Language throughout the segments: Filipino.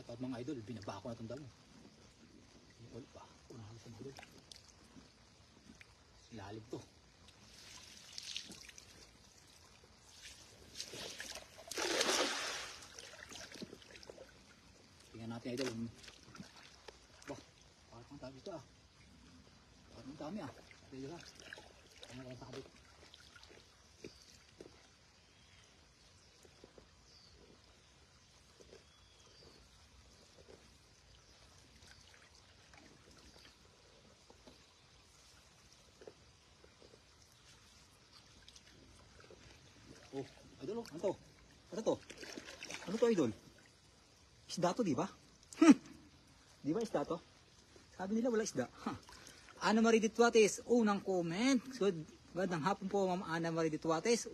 Shoutout mga idol, binaba ko na itong damo. Ulit pa, unahan sa bulog. Ilalim to. Tingnan natin idol. Bah, parang dami ito ah. Parang dami ah. Dito lang. Ano lang sa kabit. Oh, idol, ano to? Ano to? Ano to, idol? Isda to, di ba? Di ba isda to? Sabi nila wala isda. Ana Marie Dituates, unang comment. Gandang hapon po, Ma'am Ana Marie Dituates.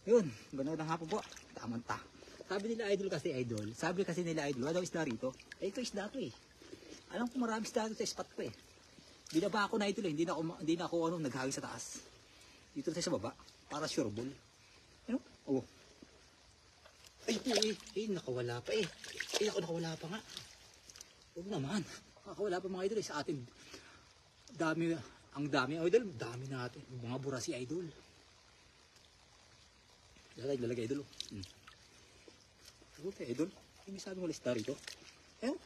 Yun, gandang hapon po. Tamang-ta. Sabi nila idol kasi idol. Sabi kasi nila idol, wala daw isda rito. Eh, ito isda to eh. Alam ko marami isda to sa spot ko eh. Binaba ako na idol eh. Hindi na ako naghagi sa taas. Dito tayo sa baba. Para sure ball. Ano? Oh. Ay, nakawala pa eh. Nakawala pa nga. Huwag naman. Nakawala pa mga idol eh. Sa atin, ang dami idol. Dami natin. Mga burasi idol. Lalagay idol. Okay, idol. Hindi sabi mo lista rito. Ayun.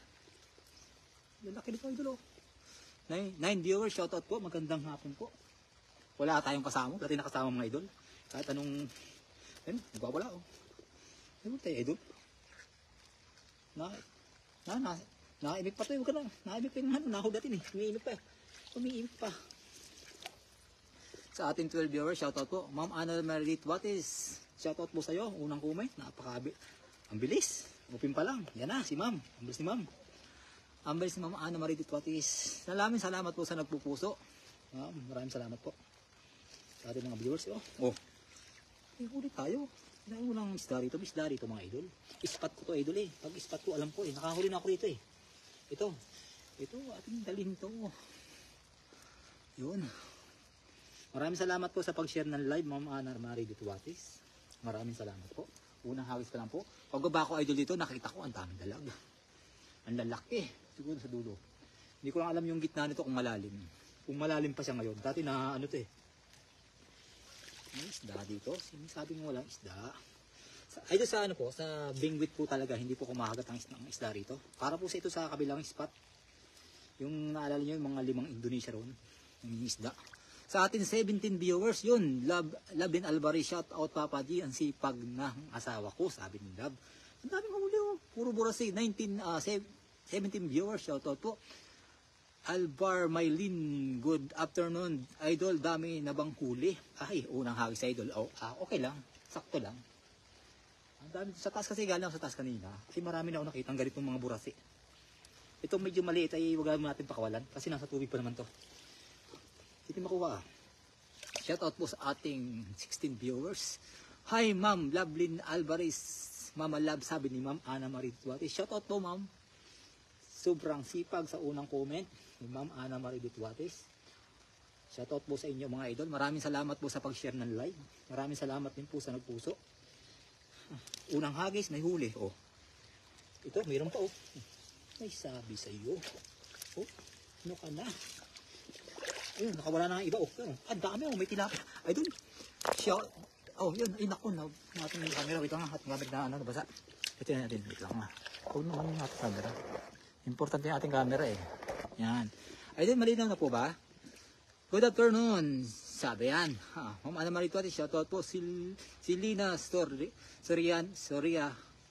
Lalaki nito idol. 9 viewers. Shoutout po. Magandang hapon po. Wala tayong kasama. Dati nakasama mga idol. Kahit anong ayun, nagwawala oh. Ayun tayo idol. Nakaimik pa to. Huwag ka na. Nakaimik pa yung nahudatin eh. Umiimik pa. Umiimik pa. Sa ating 12 viewers, shoutout po. Ma'am Ana Marie Dituates. Shoutout po sa'yo. Unang comment. Napakabi. Ang bilis. Upin pa lang. Yan na si ma'am. Ang bilis ni ma'am. Ang bilis ni Ma'am Ana Marie Dituates. Salamat po sa nagpupuso. Maraming salamat po. Sa ating mga viewers. Oh. Ulit tayo. Dahil mo lang isda rito. Isda rito mga idol. Ispat ko to idol eh. Pag ispat ko alam ko eh. Nakahuli na ako rito eh. Ito ating dalhin to. Yun. Maraming salamat po sa pag-share ng live Ma'am Ana Marie Dituates. Maraming salamat po. Unang hagis pa lang po. Pagbaba ko idol dito, nakita ko ang daming dalag. Ang lalaki. Siguro sa dulo. Hindi ko lang alam yung gitna nito kung malalim. Kung malalim pa siya ngayon. Dati na ano to eh. May isda dito. Sabi mo walang isda. Ay sa ano po, sa bingwit po talaga, hindi po kumahagat ang isda rito. Para po sa ito sa kabilang spot. Yung naalala nyo, yung mga 5 Indonesia ron. Yung isda. Sa atin 17 viewers, yun. Labin Alvarez, shout out Papa G. Ang sipag ng asawa ko, sabi ni Lab. Ang daming huli oh. Puro burasi. 17 viewers, shout out po. Alvar Maylin, good afternoon. Idol, dami na bang huli? Ay, unang hagis idol. Okay lang. Sakto lang. Ang dami sa taas kasi galing sa taas kanina. Ay marami na ako nakita ng ganitong mga burasi. Ito medyo maliit ay wag natin pakawalan kasi nasa tubig pa naman to. Hindi makuha. Shout out po sa ating 16 viewers. Hi Ma'am Lovelyn Alvarez. Mama Love, sabi ni Ma'am Ana Marie Dituates. Shout out po Ma'am. Sobrang sipag sa unang comment ni Ma'am Ana Marie Dituates. Shoutout po sa inyo mga idol. Maraming salamat po sa pag-share ng live. Maraming salamat din po sa nagpuso. Unang hagis, may huli. Oh. Ito, mayroon pa oh. May sabi sa iyo. Oh, ano ka na? Ayun, nakawala na ang iba oh. Ang dami oh, may tilapia. Idol. Yun. Ay naku, natin yung camera. Wait lang nga, ating camera na nabasa. Ito na natin. Wait lang nga. Huwag naman yung ating camera. Importante yung ating camera eh. Yan. Idol, malinaw na po ba? Good afternoon. Sabi yan. Ma'am Ana Marie Dituates, shoutout po. Si Lina Soria.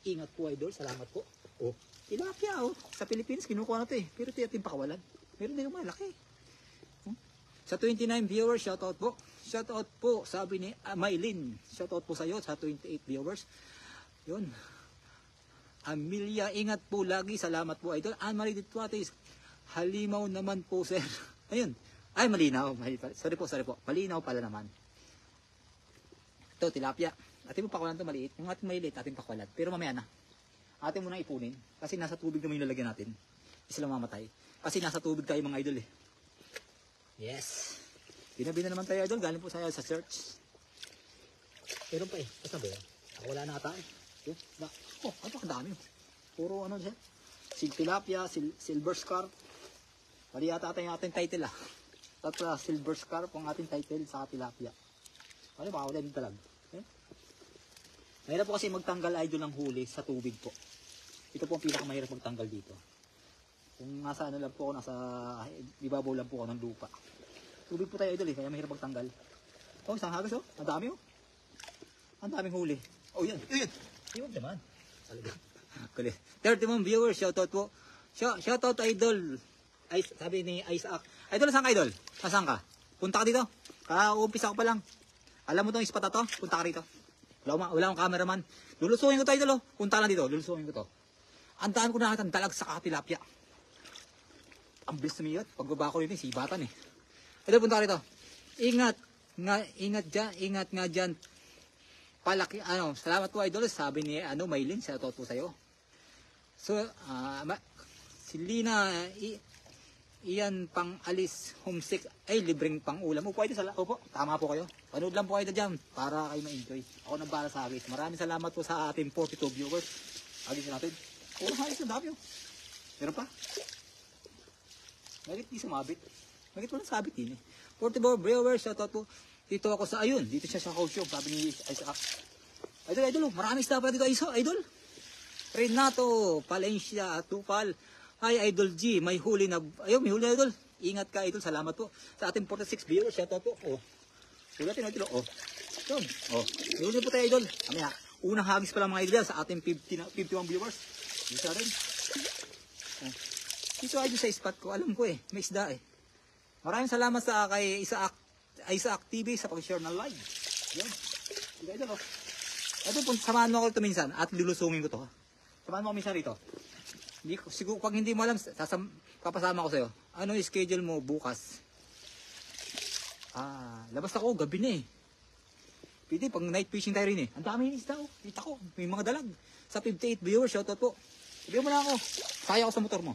Ingat po idol. Salamat po. Oh, tilapia oh. Sa Pilipinas, kinukuha na ito eh. Pero ito yung pakawalan. Meron din yung malaki. Sa 29 viewers, shoutout po. Shoutout po. Sabi ni Maylin. Shoutout po sa iyo sa 28 viewers. Yun. Amelia, ingat po lagi. Salamat po idol. Ana Marie Dituates. Halimaw naman po sir. Ayun. Ay malinaw. Sorry po. Malinaw pala naman. Ito tilapia. Atin mo pakawalan ito maliit. Yung ating maliit ating pakawalan. Pero mamaya na. Atin mo na ipunin. Kasi nasa tubig naman yung lalagyan natin. Isa lang mamatay. Kasi nasa tubig tayo mga idol eh. Yes. Binabi na naman tayo idol. Galing po sa search. Meron pa eh. Basta ba yun? Wala na ata eh. Oh, napakadami. Puro ano siya. Tilapia, silver scarp. Mali yata yung ating title At silver scarp ang ating title sa tilapia. Ano baka wala din talag. Okay? Mahirap po kasi magtanggal idol ng huli sa tubig po. Ito po ang pinakamahirap magtanggal dito. Kung nasa ano lang po ako, nasa ibabaw lang po ako ng lupa. Tubig po tayo idol kaya mahirap magtanggal. Oh, isang hagas ang dami Ang daming huli. Oh, yan. Iwag naman. Talaga. 31 viewers, shoutout po. Shoutout idol. Ay, sabi ni Isaac. Idol, saan ka idol? Saan ka? Punta ka dito. Uumpisa ko pa lang. Alam mo itong spot na to? Punta ka rito. Wala akong cameraman. Lulusuhin ko to idol. Punta lang dito. Lulusuhin ko to. Ang dami ko nakita ng dalag sa tilapia. Ang bilis sumiyot. Pagbaba ko rin sibatan Idol, punta ka rito. Ingat nga dyan. Palaki, salamat po idol. Sabi ni Maylin, shoutout po sa'yo. So, si Lina, iyan pang alis homesick, ay libreng pang ulam. Pwede opo, tama po kayo. Panood lang po kayo dyan para kayo ma-enjoy. Ako nang para sa agis. Maraming salamat po sa ating 42 viewers. Agis natin. Hayos na dami Meron pa? Bakit di sumabit? Bakit walang sabit din 44 viewers, shoutout po. Dito ako sa ayun. Dito siya sa coach shop. Sabi ni Isaac. Idol. Maraming staff pa dito. Idol. Renato, Palencia, Tupal. Hi, Idol G. May huli na idol. Ingat ka, idol. Salamat po. Sa ating 46 viewers. Shoutout po. Sulatin, idol. Yun. May huli po tayo, idol. Kamaya. Unang hagis pa lang mga idol sa ating 51 viewers. Dito rin. Dito idol sa spot ko. Alam ko may isda Maraming salamat sa kay Isaac TV sa pag-share ng live. Yun. Idol Ito po, samahan mo ako ito minsan at lulusungin ko to. Samahan mo ako minsan rito. Siguro pag hindi mo alam, papasama ko sa'yo. Ano yung schedule mo bukas? Labas ako, gabi na Pwede, pag night fishing tayo rin Ang dami yung isda Kita ko, may mga dalag. Sa 58 viewers, shoutout po. Sabihin mo na ako. Kaya ako sa motor mo.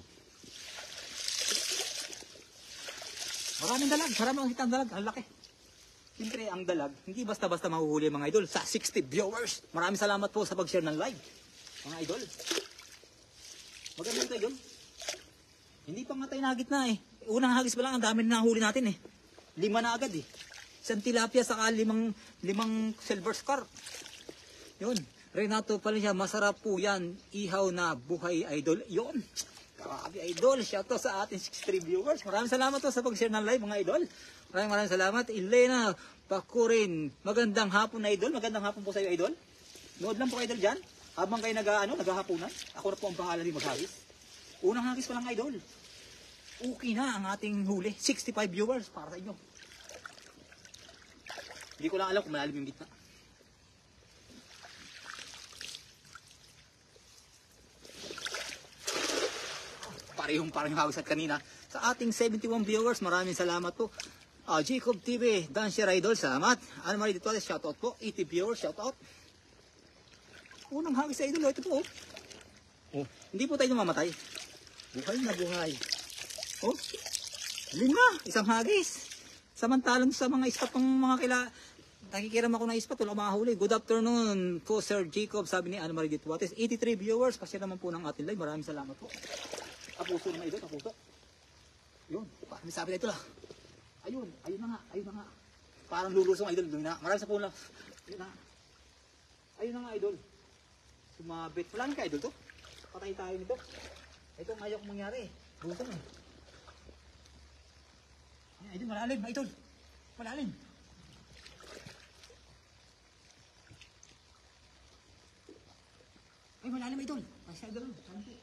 Maraming dalag, maraming kita ang dalag, ang laki. Siyempre, ang dalag, hindi basta-basta mahuhuli mga idol. Sa 60 viewers, maraming salamat po sa pag-share ng live. Mga idol. Maganda ito idol. Hindi pa nga tayo nagit na Unang hagis pa lang, ang dami na nahuli natin 5 na agad Isang tilapia, saka limang silver scarp. Yun. Renato pala siya, masarap po yan. Ihaw na buhay idol. Yun. Grabe idol, shoutout sa ating 63 viewers. Maraming salamat po sa pag-share ng live mga idol. Maraming salamat. Elena Pakurin, magandang hapon na idol. Magandang hapon po sa iyo idol. Nood lang po idol dyan. Habang kayo naghahaponan. Ako na po ang bahala din maghagis. Unang hagis pa lang idol. Okay na ang ating huli. 65 viewers para sa inyo. Hindi ko lang alam kung malalim yung gitna. Parang hagis at kanina. Sa ating 71 viewers, maraming salamat po. Jacob TV, Dancer Idol, salamat. Anne-Marie Dituales, shoutout po. 80 viewers, shoutout. Unang hagis sa idol, ito po hindi po tayo mamatay. Buhay na buhay. 5, isang hagis. Samantalang sa mga ispat ng mga nakikiram ako ng ispat, wala mga huli. Good afternoon po Sir Jacob, sabi ni Anne-Marie Dituales. 83 viewers, kasi naman po ng ating live. Maraming salamat po. Tapuso naman ito, tapuso. Yun, may sabi na ito Ayun na nga. Parang lulusong idol. Maraming sa pula. Ayun na nga idol. Sumabit. Wala ka idol to. Patay tayo nito. Ito ang ayaw kong mangyari. Lusong idol, malalim. Idol. Malalim. Malalim idol. Masya idol. Santi.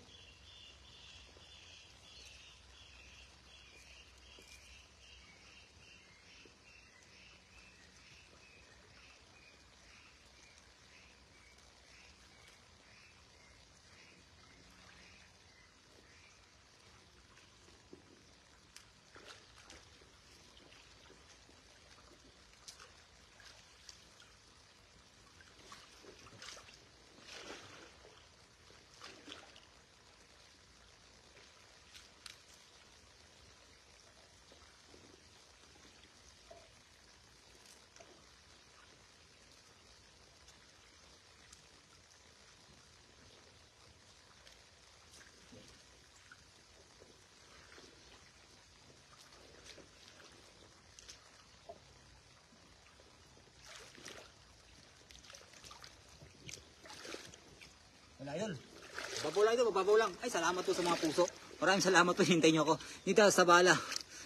Babaw lang ito, babaw lang. Ay, salamat po sa mga puso. Maraming salamat po, hintay nyo ako. Dito sa Bala.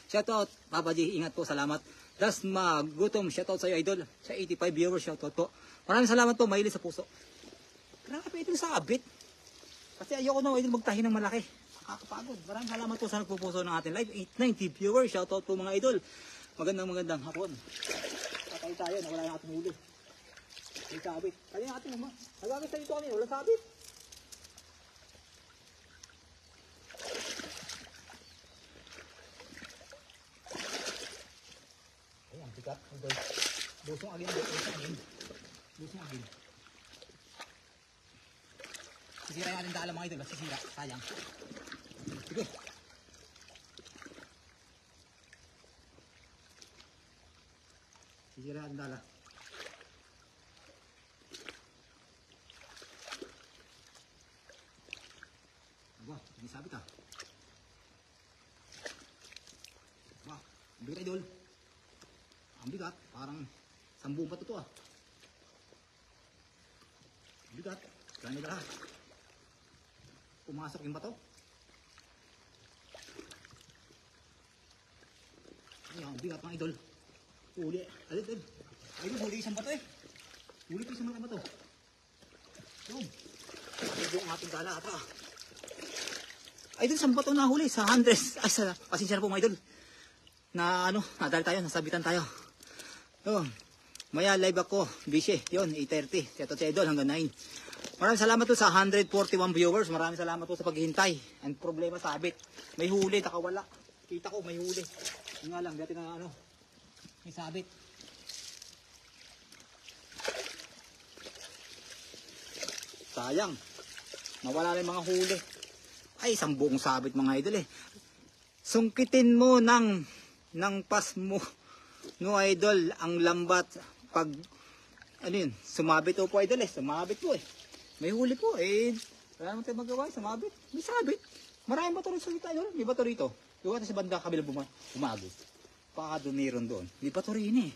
Shoutout, Papa G, ingat po, salamat. Dasma, Gutom, shoutout sa iyo, idol. Sa 85 viewers, shoutout po. Maraming salamat po, mahilig sa puso. Grabe, ito sa abit. Kasi ayoko na, idol, magtahi ng malaki. Nakakapagod. Maraming salamat po sa nagpupuso ng ating live. 890 viewers, shoutout po mga idol. Magandang hapon. Patay tayo, nawala na ating huli. May sabit. Kaya natin naman. Nagagay sa dito kami, wala sabit. Ayan, pikat. Busong agin. Sisira yung ating dala mga idol. Sisira. Sayang. Sige. Sisira ang dala. Wah, ini sabit ah. Wah, ang bigat idol. Ang bigat, parang sambung pa to ah. Ang bigat, kaya nila lahat. Pumasok yung bato. Ay, ang bigat mga idol. Huli, idol, huli isang bato eh. Huli ko isang mga bato. Yun. Ito ang ating dala ata. Idol, isang bato na huli sa 100. Ay, pasensya na po mga idol. Na nadali tayo, nasabitan tayo. Yun. Maya live ako, busy. Yun, 8:30. Ito si idol hanggang 9. Maraming salamat po sa 141 viewers. Maraming salamat po sa paghihintay. Ang problema sabit. May huli, nakawala. Kita ko, may huli. Yung nga lang, dati na may sabit. Sayang. Nawala na yung mga huli. Ay, isang buong sabit mga idol eh. Sungkitin mo ng pas mo no idol ang lambat pag sumabit po idol eh. Sumabit po eh. May huli po eh. Wala naman tayo magawa, sumabit. May sabit. Maraming bato rin sa kita idol. May bato rito. Yung sa banda kabila bumagos. Baka doon mayroon doon. May bato rin eh.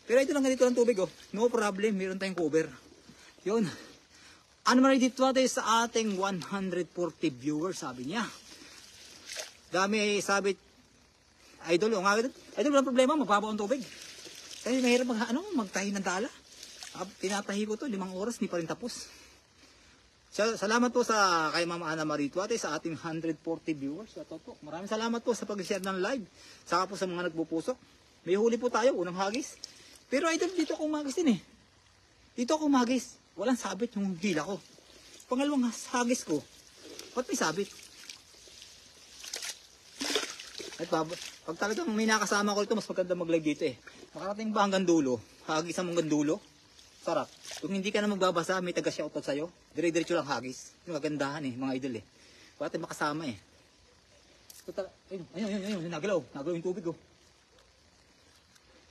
Pero ito lang ganito ang tubig oh. No problem, mayroon tayong cover. Yun. Ano man dito tayo sa ating 140 viewers, sabi niya. Dami sabit. Idol, idol, walang problema, mababaw ang tubig. Kasi mahirap magtahi ng dala. Tinatahi ko to, 5 oras, hindi pa rin tapos. Salamat po sa kay Mama Ana Marituate sa ating 140 viewers. Po. Maraming salamat po sa pag-share ng live. Saka po sa mga nagpupusok. May huli po tayo, unang hagis. Pero idol, dito akong magis din eh. Dito akong magis. Walang sabit yung hila ko. Pangalawang hagis ko. Ba't may sabit? At pag talagang may nakasama ko ito, mas maganda mag-live dito eh. Makarating ba hanggang dulo? Hagis ang hanggang dulo? Sarap. Kung hindi ka na magbabasa, may taga-shoutout sa'yo. Dire-diretso lang hagis. Yung kagandahan eh, mga idol eh. Wala tayong makasama eh. Ayun, nagalaw. Nagalaw yung tubig oh.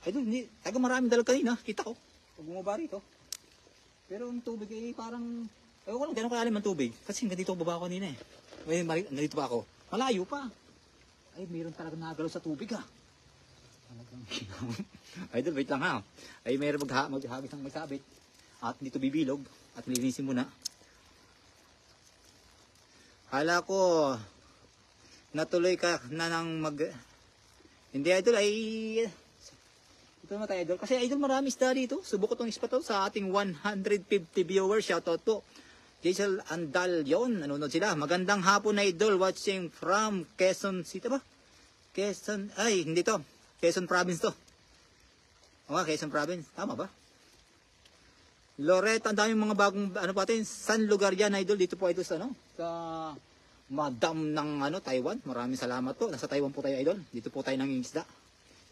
Idol, taga maraming dalag kanina. Kita ko. Pag bumaba rito. Pero ang tubig eh parang, ayaw ko lang, gano'n kalalim ang tubig. Kasi hanggang dito baba ko kanina eh. Nandito pa ako. Malayo pa. Ay, mayroon talaga nagalaw sa tubig ha. Idol, wait lang ha. Ay, mayroon maghagis ng may sabit. At dito bibilog. At linisin muna. Hala ko, natuloy ka na ng Hindi idol, ay... Ito naman tayo idol. Kasi idol, marami isda dito. Subok ko itong ispa to sa ating 150 viewers. Shoutout po. Jaisal Andal yun. Nanonood sila. Magandang hapon na idol. Watching from Quezon City ba? Quezon, ay hindi to. Quezon Province to. O nga, Quezon Province. Tama ba? Loret, ang daming mga bagong, saan lugar yan idol? Dito po idol sa Madam ng Taiwan. Maraming salamat po. Nasa Taiwan po tayo idol. Dito po tayo nangingisda.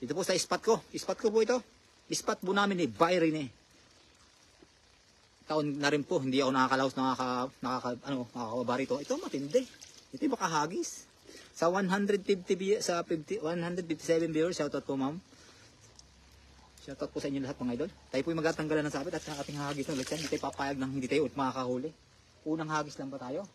Dito po sa spot ko. Spot ko po ito. Spot po namin eh. Byron eh. Taon na rin po. Hindi ako nakakalaos nakakaba rito. Ito matindi. Ito yung makahagis. Sa 157 viewers. Shoutout po ma'am. Shoutout po sa inyo lahat mga idol. Tayo po yung magtatanggalan ng sabit at sa ating hagis ng leksan. Hindi tayo papayag ng hindi tayo makakahuli. Unang hagis lang ba tayo?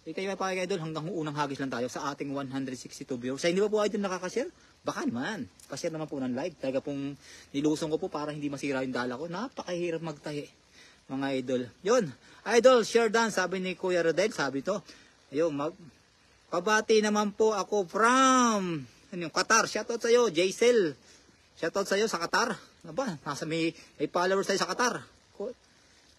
Hindi tayo papayag idol hanggang unang hagis lang tayo sa ating 162 viewers. Sa hindi ba po idol nakakashare? Baka naman. Pa-share naman po ng live. Talaga pong nilusong ko po para hindi masira yung dala ko. Napakahirap magtahi. mga idol. Yun, idol, share done, sabi ni Kuya Rodel, sabi to. Ayun, pabati naman po ako from Qatar. Shoutout sa iyo, Jaisel. Shoutout sa iyo sa Qatar. Aba, may followers tayo sa Qatar.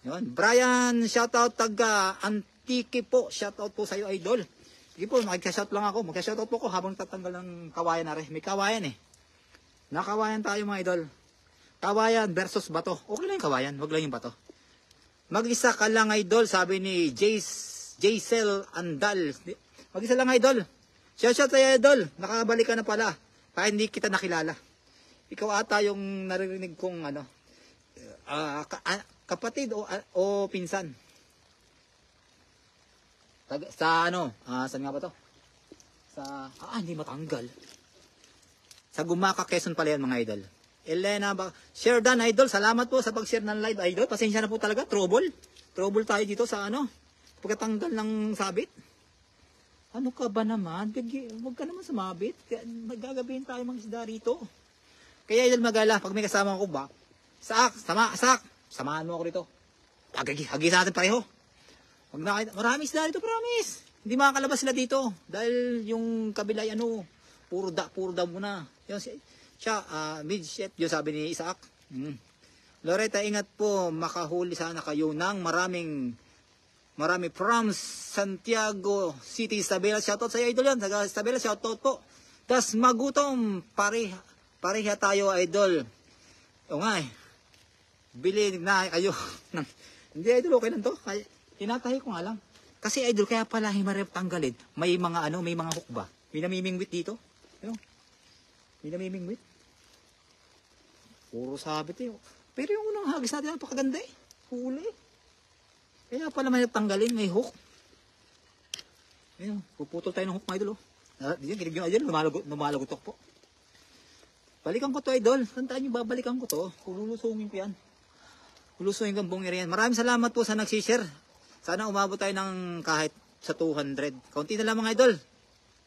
Yun, Brian, shoutout taga Antique po. Shoutout po sa iyo, idol. Sige po, magka-shout lang ako. Magka-shoutout po ako habang tatanggal ng kawayan na rin. May kawayan eh. Nakawayan tayo mga idol. Kawayan versus bato. Okay lang yung kawayan, wag lang yung bato. Mag-isa ka lang idol, sabi ni Jaisel Andal. Mag-isa lang idol. Shout sa'yo idol. Nakabalik ka na pala. Kaya hindi kita nakilala. Ikaw ata yung naririnig kong kapatid o pinsan. Saan nga ba to? Hindi matanggal. Sa Gumaka, Quezon pala yan mga idol. Elena, share done idol. Salamat po sa pag-share ng live idol. Pasensya na po talaga. Trouble tayo dito sa pagkatanggal ng sabit. Ano ka ba naman? Huwag ka naman sumabit. Magagabihin tayo mga isda rito. Kaya idol magala, pag may kasama ko ba, samahan mo ako rito. Hagis natin pareho. Marami isda rito, promise. Hindi makakalabas sila dito. Dahil yung kabilay puro daw muna. Yung siya, mid-ship, yung sabi ni Isaac. Loretta, ingat po, makahuli sana kayo ng marami from Santiago City, Isabela. Shoutout sa iyo, idol yan. Taga Isabela, shoutout po. Tas magutom, pareha tayo, idol. O nga bili na kayo. Hindi, idol, okay lang to. Tinatahi ko nga lang. Kasi, idol, kaya pala himarap tanggalin. May mga may mga hook ba? May namimingwit dito. May namimingwit. Puro sabit eh. Pero yung unang hagis natin, napakaganda eh. Huli. Kaya pala may tanggalin, may hook. Ayun, puputol tayo ng hook, mga idol. Ginig yung idol, lumalagotok po. Balikan ko to, idol. Tandaan nyo, babalikan ko to. Lulusungin ko yan. Lulusungin ko ang buong area yan. Maraming salamat po sa nagsishare. Sana umabot tayo ng kahit sa 200. Kaunti na lang mga idol.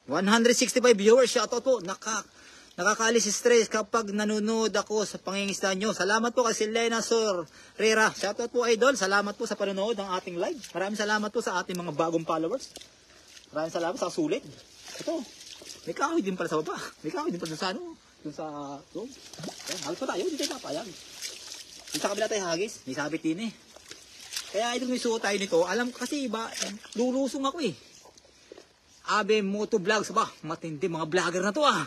165 viewers. Shoutout po. Nakakaalis stress kapag nanonood ako sa pangingisda nyo. Salamat po kay Lena Sorrera. Shoutout po idol. Salamat po sa panonood ng ating live. Maraming salamat po sa ating mga bagong followers. Maraming salamat sa sulit. Ito. May kahoy din pala sa baba. May kahoy din pala sa Doon sa room. Hagis pa tayo. Hindi tayo papayag. Dito sa kabila tayo hagis. May sabit din eh. Kaya idol may suot tayo nito. Alam kasi iba. Lulusong ako eh. Abe Moto Vlogs ba? Matindi mga vlogger na to ah.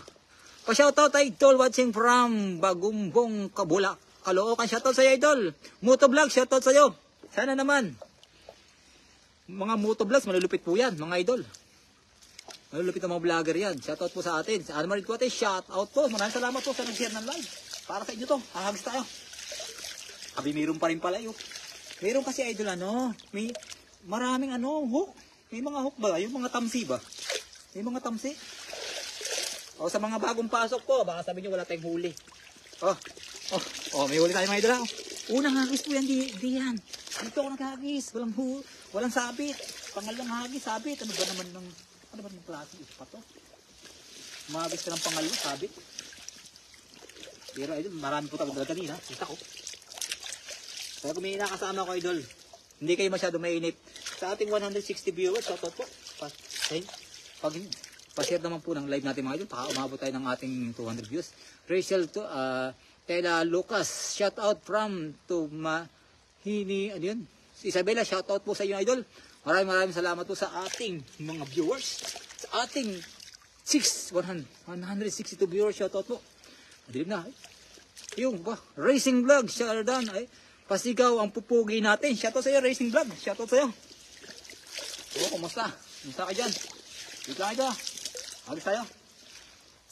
Pa-shoutout idol watching from Bagumbong, Caloocan. Shoutout sa iyo idol. Moto Vlog, shoutout sa iyo. Sana naman. Mga Moto Vlogs, malulupit po yan, mga idol. Malulupit ang mga vlogger yan. Shoutout po sa atin. Sa Anmarid Kuwate, shoutout po. Maraming salamat po sa nag-share ng live. Para sa inyo to. Hahagis tayo. Abi, mayroon pa rin pala yun. Mayroon kasi idol may maraming hook. May mga hook ba? Yung mga tamsi ba? May mga tamsi. O sa mga bagong pasok po, baka sabi nyo wala tayong huli. May huli tayo mga idol. Unang hagis po yan, di yan. Dito ako naghagis, walang sabit. Pangalawang hagis, sabit. Ano ba naman ng klase pa to? Mahagis ka ng pangalawang sabit. Pero idol, marami po tayo dala kanina. Kita ko. Kaya kung may nakasama ko idol, hindi kayo masyado mainip. Sa ating 160 viewers, shoutout po. Pa-share naman po ng live natin mga idol. Baka umabot tayo ng ating 200 views. Rachel Tela Lucas, shout out from to Mahini, si Isabela, shout out po sa inyo idol. Maraming salamat po sa ating mga viewers. Sa ating 162 viewers, shout out po. Madilim na. Yung Racing Vlog, share done. Pasigaw ang pupugi natin. Shout out sa iyo, Racing Vlog. Shout out sa iyo. Kumusta? Kumusta ka dyan? Dito lang ito. Hagis tayo.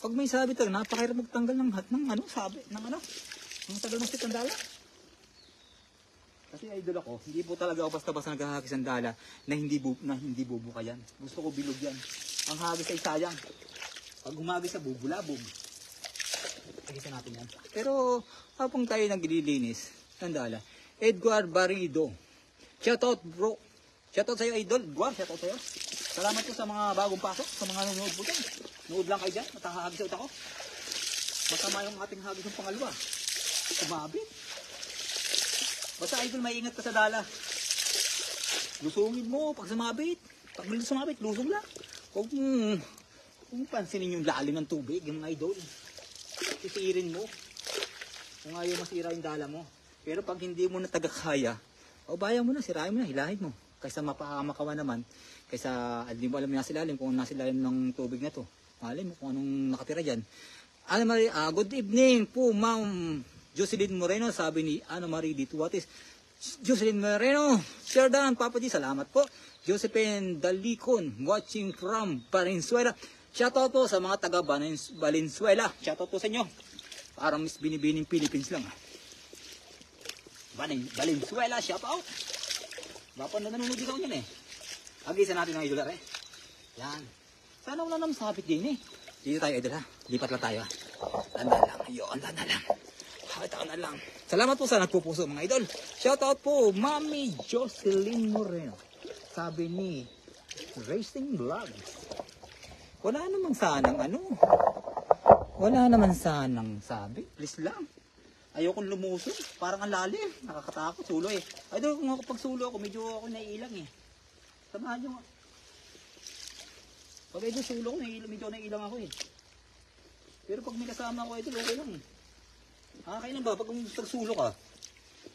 Pag may sabit lang, napakahirap magtanggal ng sabit, ng tagal ng sit ng dala. Kasi idol ako, hindi po talaga ako basta-basta naghahagis ng dala na hindi bubuka yan. Gusto ko bilog yan. Ang hagis ay sayang. Pag humagis sa bubulabog, hagisan natin yan. Pero habang tayo naglilinis ng dala, Edgar Barido. Shoutout bro. Shoutout sa iyo idol. Edgar, shoutout sa iyo. Salamat po sa mga bagong pasok, sa mga nanonood po dyan. Nood lang kayo dyan, matahagis out ako. Masama yung ating hagis ng pangalawa. Kumabit. Basta idol, maingat ka sa dala. Lusungin mo pag sumabit. Pag sumabit, lusong lang. Huwag mong pansinin yung lalim ng tubig, yung idol. Sisirin mo. Kung ayaw masira yung dala mo. Pero pag hindi mo na tagakaya, bayan mo na, sirahin mo na, hilahin mo. Kaysa mapamakawa naman, kaysa hindi mo alam yung nasa ilalim, kung nasa ilalim ng tubig na to. Malay mo kung anong nakatira dyan. Ana Marie, good evening po, Ma'am Jocelyn Moreno, sabi ni Ana Marie dito. What is Jocelyn Moreno? Sir Dan, Papa G, salamat po. Josephine Dalicon, watching from Valenzuela. Shoutout po sa mga taga Valenzuela. Shoutout po sa inyo. Parang Miss Binibining Philippines lang. Valenzuela, shoutout. Baka nanonood ikaw niyan eh. Agisan natin ng idol eh. Yan. Sana wala naman sabit din eh. Dito tayo idol ha. Lipat lang tayo ha. Tanda lang. Yun, tanda lang. Hakita na lang. Salamat po sa nagpupuso mga idol. Shoutout po, Mami Jocelyn Moreno. Sabi ni Racing Vlogs. Wala namang sanang Wala naman sanang sabi. Please lang. Ayokong lumusong. Parang ang lalim. Nakakatakot. Sulo eh. Idol, kung ako pag sulo ako, medyo ako naiilang eh. Samahan nyo. Pag idol sulo ko, medyo naiilang ako eh. Pero pag may kasama ako idol, okay lang eh. Nakakailan ba? Pag sulo ka,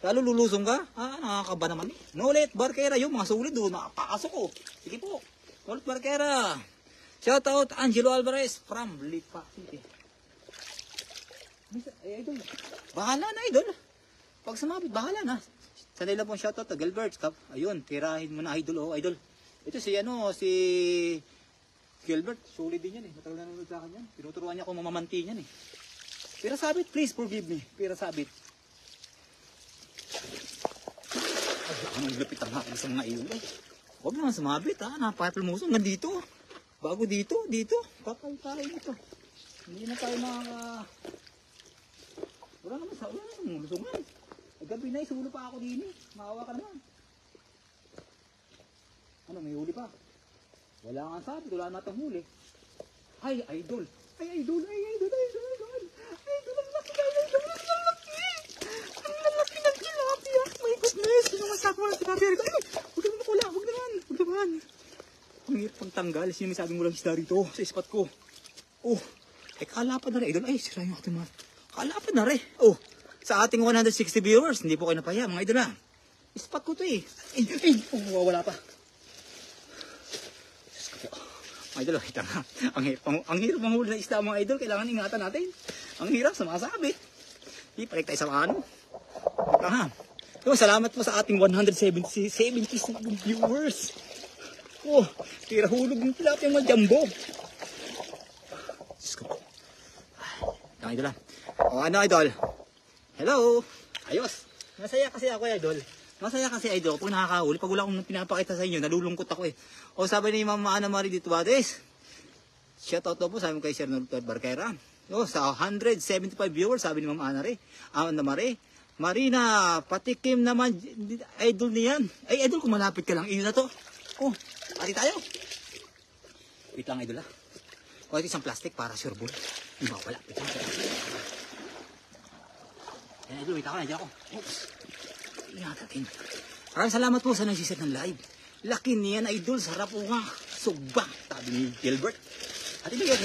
lalo lulusong ka, nakakaba naman eh. Nulit, Barkera, yung mga sulit doon, nakapasok ko. Sige po. Nulit, Barkera. Shoutout, Angelo Alvarez from Lipa City. Idol, bahala na idol. Pag sumabit, bahala na. Sanay lang pong shoutout to Gilbert. Ayun, tirahin mo na idol. Idol. Ito si Gilbert, solid din yan eh. Matagal na nanonood sa akin yan. Tinuturuan niya kung mamamanti yan eh. Pira sabit, please forgive me. Pira sabit. Ang lapit ang akin sa mga idol eh. Huwag naman sumabit ha. Napatol mo hanggang dito. Bago dito. Patay tayo dito. Hindi na tayo wala naman lusungan. Gabi na isulo pa ako din eh. Maawa ka naman. May huli pa? Wala nga sabi, wala natang huli. Ay, idol. Idol, ang laki ng tilapia. My goodness, sino masabi mo ng tilapia? Huwag naman. Ang hirap pang tanggal, sino masabi mo lang isda rito sa spot ko. Kalapad na rin, idol. Ay, sira yung ating mga. Kalapad na rin. Sa ating 160 viewers, hindi po kayo napaya, mga idol na. Spot ko to eh. Wala pa. Idol, kita nga. Ang hirap manghuli ng isda mga idol. Kailangan ingatan natin. Ang hirap, sumasabit. Balik tayo sa Kita nga. Salamat po sa ating 177 viewers. Tira hulog yung tilapia mga jumbo. Ang idol lang. Idol? Hello? Ayos. Masaya kasi ako idol. Pag nakakahuli, pag wala akong pinapakita sa inyo, nalulungkot ako eh. Sabi ni Mama Ana Marie dito Bades. Shoutout po sabi mo kay Sir Norbert Barquera. Sa 175 viewers, sabi ni Mama Ana Marie. Marina, patikim naman, idol niyan. Ay, idol, kung malapit ka lang, na to. Pati tayo. Wait lang, idol ha. Ito isang plastic para sure ball. Hindi wala. Idol, wait ako, nandiyan ako. Ingatan. Maraming salamat po sa nagsiset ng live. Laki niyan, idol. Sarap po nga. Sugbang. Sabi ni Gilbert. At ibigay.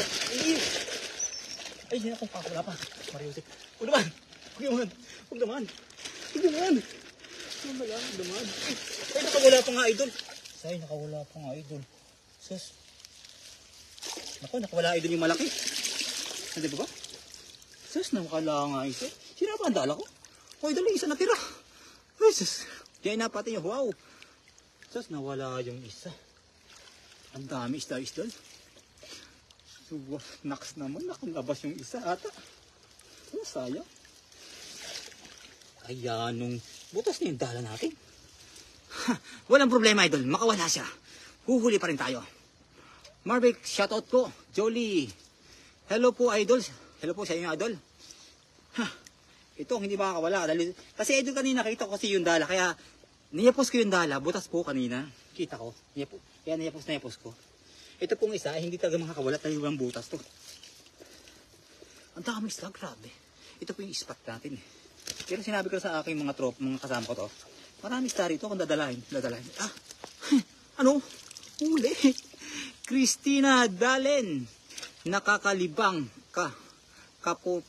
Ay, hindi akong wala pa. Mariusik. Huwag naman. Ay, nakawala pa nga, idol. Sus. Nakawala idol yung malaki. Hindi ba? Sus, nakawala nga isa. Sira pa ang dala ko? Idol, isa natira. Sus. Diyan na pati yung wow. Sus, nawala yung isa. Ang dami isda-isda. So, naks naman. Nakalabas yung isa ata. Sayang. Kaya nung butas na yung dala natin. Walang problema, idol. Makawala siya. Huhuli pa rin tayo. Marvick, shoutout po. Jolie. Hello po, idol. Hello po sa inyo, idol. Ito, hindi makakawala. Kasi idol kanina, nakita ko kasi yung dala. Kaya, niyapos ko yung dala. Butas po kanina. Kita ko. Kaya niyapos ko. Ito pong isa, hindi talaga makakawala. Tayo ang butas to. Ang dami isda, grabe. Ito po yung spot natin. Pero sinabi ko sa aking mga mga kasama ko to, marami star rito kung dadalahin. Ah, ano? Huli. Christina Dalen. Nakakalibang ka. Kapo.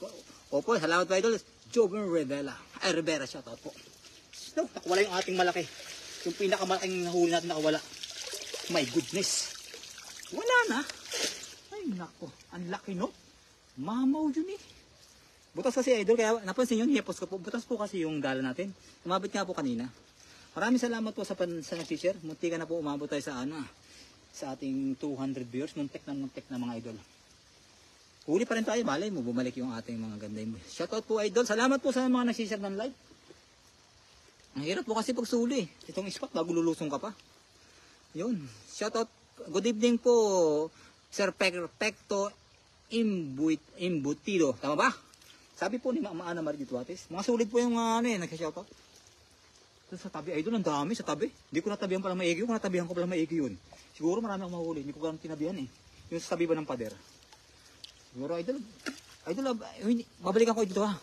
Opo, salamat pa idol. Joven Rivera, shoutout po. No, nakawala yung ating malaki. Yung pinakamalaking nahuli natin nakawala. My goodness. Wala na. Ay, nako. Ang laki, no? Mamaw yun eh. Butas kasi idol, kaya napansin yun, i-post ko po. Butas po kasi yung gala natin. Umabot nga po kanina. Maraming salamat po sa nag-share. Munti ka na po umabot tayo sa sa ating 200 viewers. Muntik na mga idol. Huli pa rin tayo, malay mo, bumalik yung ating mga ganda. Shoutout po idol. Salamat po sa mga nag-share ng live. Ang hirap po kasi pagsuli. Itong spot, bago lulusong ka pa. Yun. Shoutout. Good evening po, Sir Perfecto Imbutido. Tama ba? Sabi po ni Mama Ana Marie Duates, mga sulit po yung nag-shoutout. Sa tabi, idol, ang dami sa tabi. Hindi ko natabihan pala maigi yun. Kung natabihan ko pala maigi yun. Siguro marami akong mahuli. Hindi ko kaya tinabihan eh. Yung sa tabi ba ng pader. Siguro, idol, babalikan ko dito ha.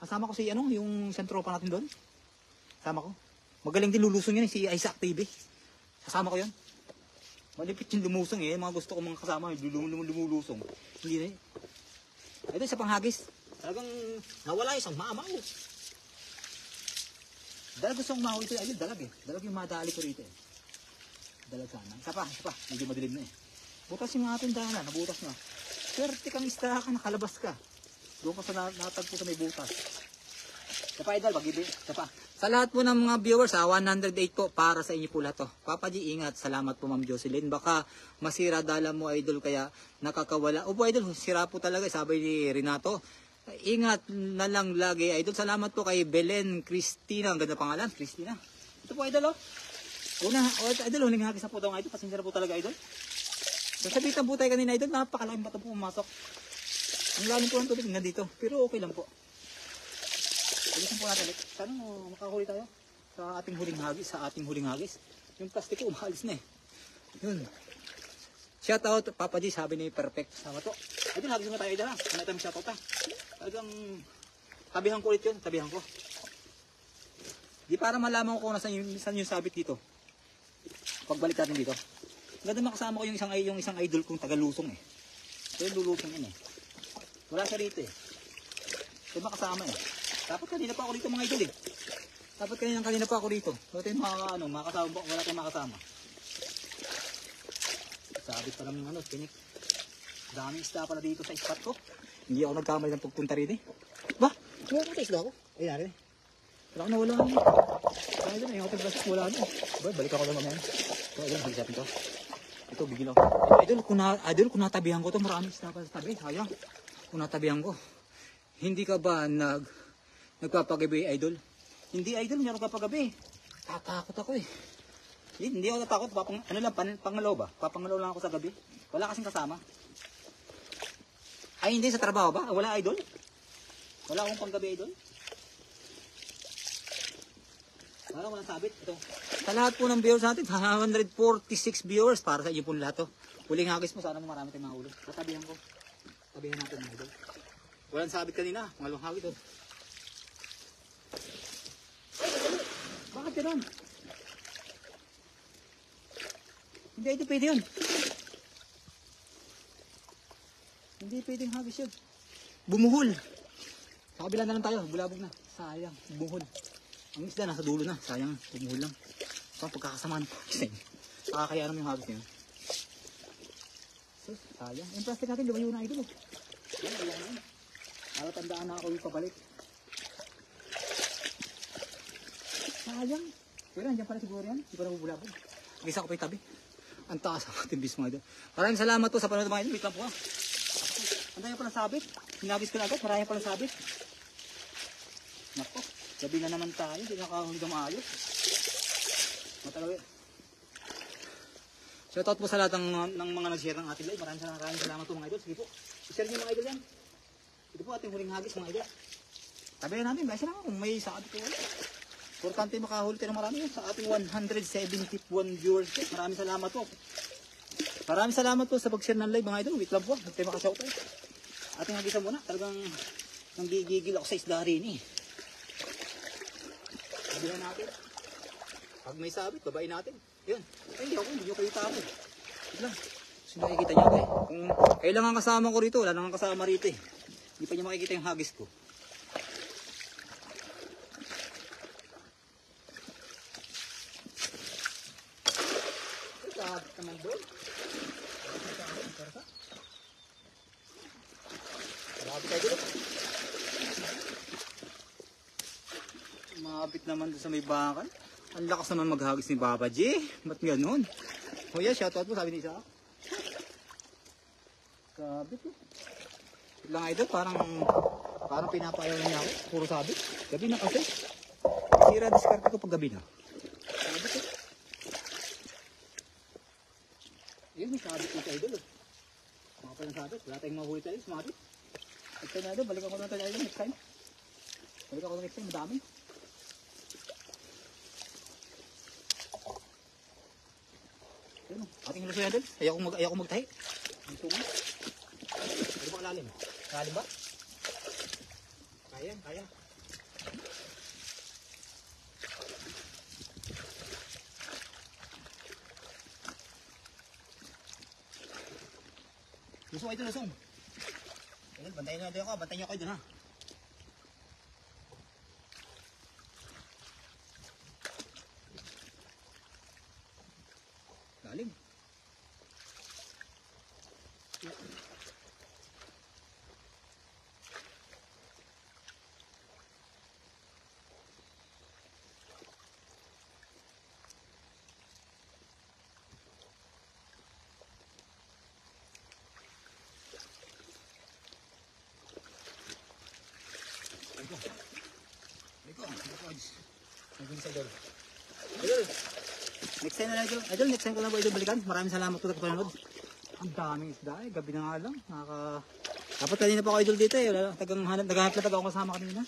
Kasama ko si, yung sentro pa natin doon. Kasama ko. Magaling din lulusong yun si Isaac TV. Kasama ko yun. Malipit yung lumusong eh. Mga gusto ko mga kasama, lumulusong. Hindi na eh. Ito sa panghagis. Talagang nawala isang mamaw. Dalag gusto kong mahuli ito. Ayun, dalag eh. Dalag yung madali ko rito eh. Dalag sana. Isa pa. Medyo madilim na eh. Butas yung ating dana. Nabutas na. Swerte kang isda ka. Nakalabas ka. Doon ka sa natagpo sa may butas. Isa pa idol. Isa pa. Sa lahat po ng mga viewers, 108 po para sa inyo po lahat to. Papa G, ingat. Salamat po Ma'am Jocelyn. Baka masira dala mo idol kaya nakakawala. Opo idol, sira po talaga. Sabi ni Renato. Ingat na lang lagi idol. Salamat po kay Belen Cristina. Ang ganda pangalan, Cristina. Ito po idol idol, huling hagis na po daw idol. Pasensya na po talaga idol. Sasabitan po tayo kanina idol. Napakalaking bato po pumasok. Ang lalim po ng tubig nga dito. Pero okay lang po. Alisin po natin ulit. Sana makahuli tayo sa ating huling hagis. Yung plastic ko umalis na eh. Yun. Shout out Papa G, sabi ni Perfect. Sama to. Ayun, hagis nga tayo idol ha. Ito yung shout out ha. Talagang tabihan ko ulit yun. Tabihan ko. Di para malaman ko kung saan yung sabit dito. Pagbalik natin dito. Ganda makasama ko yung isang idol kong taga-lusong eh. Ito yung lulusong yun eh. Wala siya rito eh. Ito makasama eh. Dapat kanina pa ako rito mga idol eh. Dapat kanina pa ako rito. So ito yung makasama, wala tayong makasama. Sabit pa lang yung tinik. Daming isda pala dito sa spot ko. Hindi ako nagkamali ng pagpunta rito eh. Ba? Wala ko isda ko. Ayan eh. Wala ko nawala eh. Kaya doon eh. Wala na eh. Balik ako lang mamaya. So ayun, halisapin to. Ito, bigil ako. Idol, kung natabihan ko to, maraming isda pa sa tabi. Sayang. Kung natabihan ko. Hindi ka ba nagpapagabi, idol? Hindi, idol, hindi ako nagpapagabi. Tatakot ako eh. Hindi ako natakot. Pangalaw ba? Papangalaw lang ako sa gabi. Wala kasing kasama. Ay, hindi sa trabaho ba? Wala, idol? Wala akong panggabi, idol? Parang walang sabit. Ito. Sa lahat po ng viewers natin, 146 viewers para sa inyo po lahat to. Huling hagis mo, sana mo marami tayong mahuli. Tatabihan ko. Tabihan natin mga idol. Walang sabit kanina. Malong hagis to. Bakit gano'n? Hindi ito pwede yun. Hindi pwedeng hagis yun. Bumuhol. Sa kabila na lang tayo. Bulabog na. Sayang. Bumuhol. Ang isda nasa dulo na. Sayang. Bumuhol lang. So, pagkakasamaan po. Nakakaya naman yung hagis niya. So, sayang. Yung plastic natin lumayo na idol. Yan, wala na yun. Tandaan na ako yung pabalik. Sayang. Pero nandiyan pala siguro yan. Hindi pa nabubulabog. Mag-isa ko pa yung tabi. Ang taas ang ating bis mga idol. Maraming salamat po sa panonood mga idol. Wait lang po ha. Ang dami pala sabit. Hinagis ko na agad. Marami pala sabit. Nako. Gabi na naman tayo. Hindi nakahuli ka maayos. Matalawi. Shoutout po sa lahat ng mga nag-share ng ating live. Maraming salamat po mga idol. Sige po. I-share nyo mga idol yan. Ito po ating huling hagis mga idol. Tabi natin. Basta lang kung may sabit ko wala. Importante makahuli tayo ng marami sa ating 171 viewers. Maraming salamat po. Maraming salamat po sa pag-share ng live mga idol. Wait lang po. Huwag tayo makashout tayo. Ating hagisan muna. Talagang nanggigigil ako sa isda rin eh. Sabihan natin. Pag may sabit, babain natin. Yun. Ay, hindi nyo kita ako. Yun lang. Kasi nakikita nyo ako eh. Kung kailangan kasama ko rito, wala nang kasama rito eh. Hindi pa nyo makikita yung hagis ko. Ay, sabit naman doon. Sabit tayo doon. Mabit naman doon sa may bakal. Ang lakas naman maghagis ni Papa G. Ba't ganun? O yan, shoutout po sabi ni Isa. Sabit po. Lang idol, parang pinapayaw niya ako. Puro sabit. Gabi na kasi. Sira diskarte ko pag gabi na. Sabit po. Yun, may sabit ko sa idol. Mga pa ng sabit. Wala tayong mahuli tayo. Sumabit. Next time na idol, balik ako na tayo idol. Next time. Balik ako next time. Madami. Ayun, ating luso yan din. Ayaw ko magtahi. Dito mo. Ano ba kalalim? Kalalim ba? Kaya, kaya. Lusong ito, lusong. Ayun, bantayin natin ako. Bantayin niyo ako dun ha. Galing. Next time na idol. Idol, next time ko lang po idol balikan. Maraming salamat po sa panonood. Ang daming isda eh. Gabi na nga lang. Dapat kanina pa ako idol dito eh. Naghahanap na taga ako kasama kanina.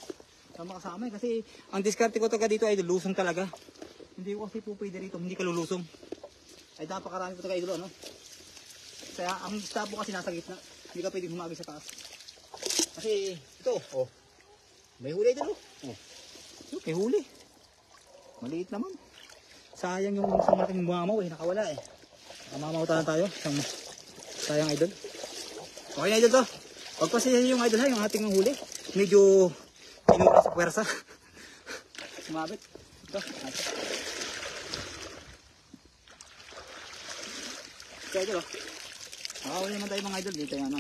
Kasama eh. Kasi ang diskarte ko taga dito idol, lusong talaga. Hindi ko kasi po pwede rito. Hindi ka lulusong. Ay napakarami po taga idol ano. Kaya ang isda po kasi nasa gitna. Hindi ka pwedeng humagi sa taas. Kasi ito, oh. May huli idol oh. Oh, may huli. Maliit naman. Sayang yung isang malaking mamaw eh, nakawala eh. Mamaw tayo. Sayang idol. Okay na idol to. Pagpasaya yung idol ha, yung ating huli. Medyo pinura sa puwersa. Sumabit. Ito. Ito idol oh. Nakahuli naman tayo mga idol. Dito yung ano.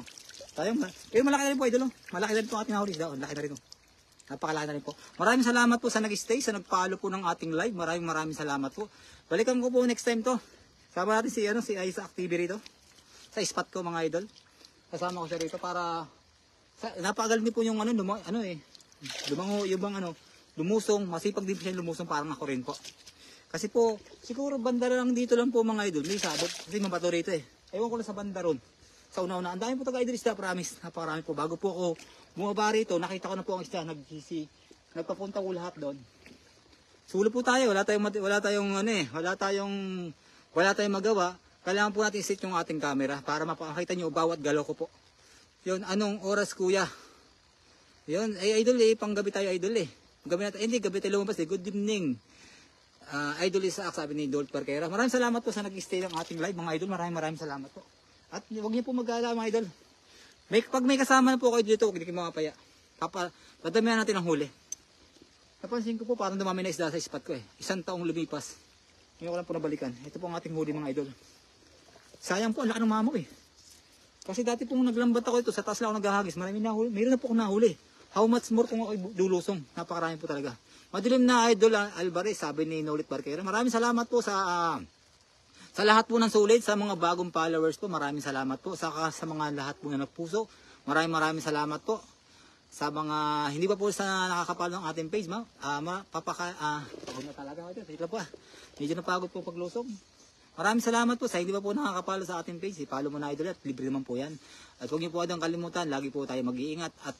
Tayo malaki na rin po idol oh. Malaki na rin po ating nahuli. Malaki na rin oh. Napakalaki na rin po. Maraming salamat po sa nag-stay, sa nag-follow po ng ating live. Maraming salamat po. Balikan ko po next time to. Sama natin si Isaac TV rito. Sa spot ko mga idol. Kasama ko siya rito para napakagaling din po yung lumusong, masipag din siya lumusong parang ako rin po. Kasi po, siguro banda lang dito lang po mga idol. May sabot. Kasi mabato rito eh. Ewan ko lang sa banda ron. Sa una-una, ang dami po taga-idol isda, promise. Napakarami po. Bago po ako bumaba rito, nakita ko na po ang isda, nagpapunta ko lahat doon. Sulo po tayo, wala tayong magawa. Kailangan po natin i-set yung ating camera para mapakita nyo bawat galaw ko po. Yun, anong oras kuya? Yun, ay idol eh, panggabi tayo idol eh. Gabi tayo lumabas eh. Good evening. Idol Isaac, sabi ni Dolt Parkera. Maraming salamat po sa nag-stay ng ating live mga idol. Maraming salamat po. At huwag niyo po mag-alala mga idol. Pag may kasama na po kayo dito, hindi kayo makapaya. Dadamihan natin ang huli. Napansin ko po parang dumami na isda sa spot ko eh. 1 taong lumipas. Ngayon ko lang po nabalikan. Ito po ang ating huli mga idol. Sayang po, ang laki ng mamaw eh. Kasi dati pong naglambat ako ito, sa taas lang ako naghahagis. Mayroon na po akong nahuli. How much more kung ako lulusong. Napakarami po talaga. Madilim na idol Alvarez, sabi ni Nolit Barquera. Maraming salamat po sa lahat po ng sulit, sa mga bagong followers po, maraming salamat po. Sa mga lahat po na nagpuso, maraming salamat po. Sa mga hindi pa po sa nakakapalo ng ating page, pagod na talaga ako dito. Medyo napagod po paglusog. Maraming salamat po sa hindi pa po nakakapalo sa ating page. I-follow mo na idol at libre naman po yan. At huwag niyo po adang kalimutan, lagi po tayo mag-iingat. At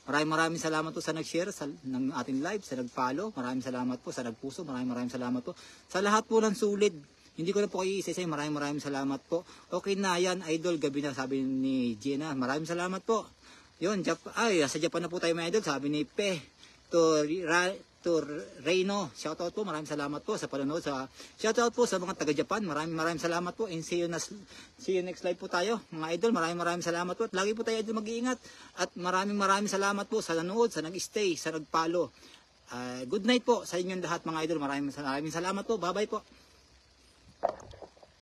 maraming salamat po sa nag-share ng ating live, sa nag-follow. Maraming salamat po sa nagpuso. Maraming salamat po sa lahat po ng sulit. Hindi ko na po kayo isa-isa. Maraming salamat po. Okay na yan, idol. Gabi na, sabi ni Gina. Maraming salamat po. Yun, sa Japan na po tayo mga idol. Sabi ni Pe. To Dr. Reyno. Shoutout po, maraming salamat po sa panonood. Shoutout po sa mga taga Japan. Maraming salamat po. And see you next live po tayo, mga idol. Maraming salamat po. At lagi po tayo idol mag-iingat. At maraming salamat po sa nanood, sa nag-stay, sa nag-follow. Good night po sa inyong lahat mga idol. Maraming salamat po. Bye-bye po.